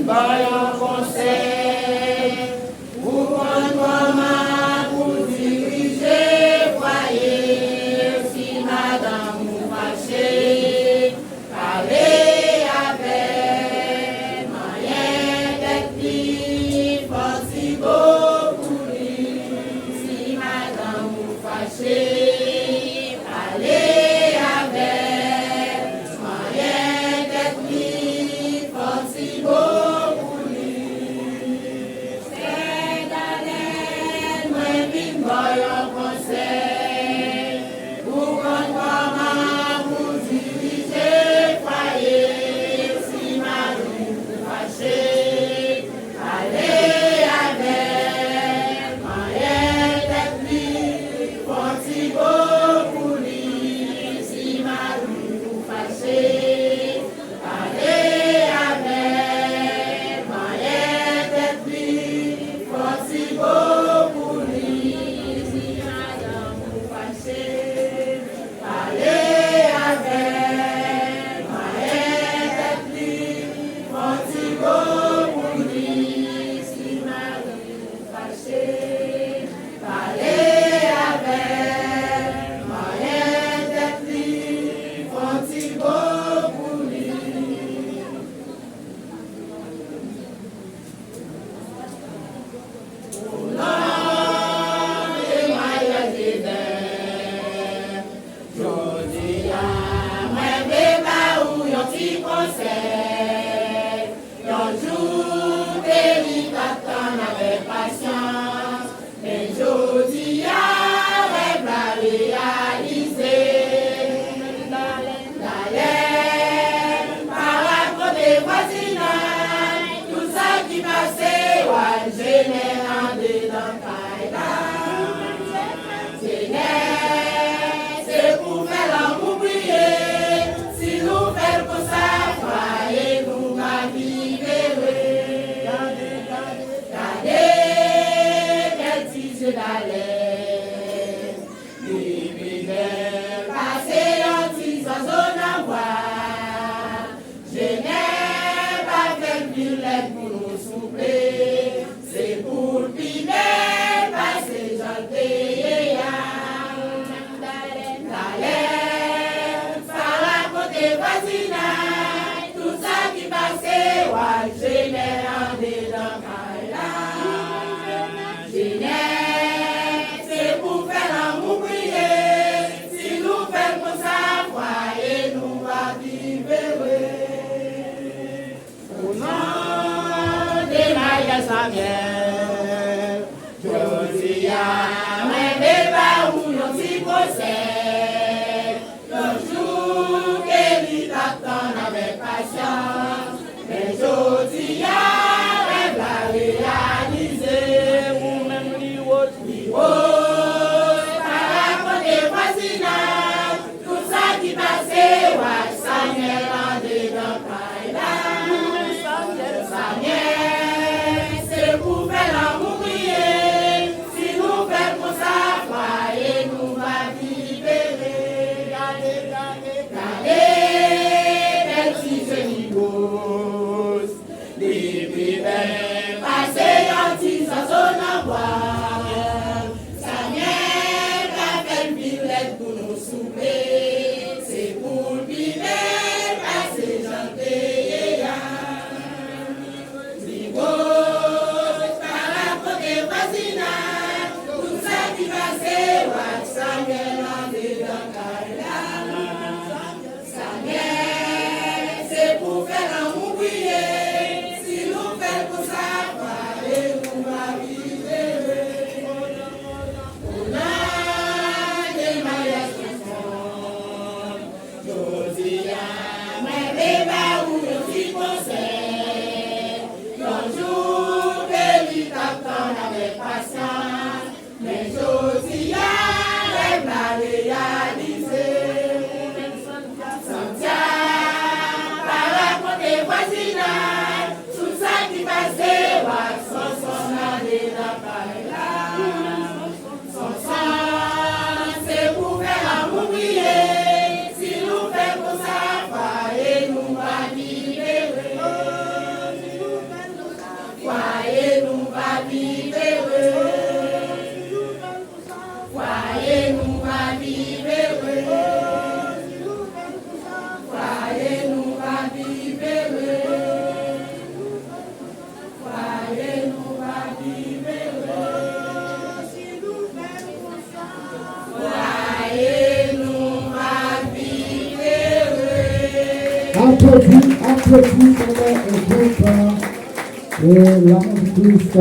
Bayon conseil, pour prendre pour diriger foyer, si madame vous fâchez, allez avec moyen d'être plus possible pour lui, si madame vous fâchez, allez avec moyen d'être plus possible. Bayon conseil, pour prendre pour diriger foyer, si madame vous fâchez, allez avec moyen d'être plus possible pour lui, si madame vous fâchez, allez avec moyen d'être plus possible. C'est pour applaudissements et groupe et l'annonce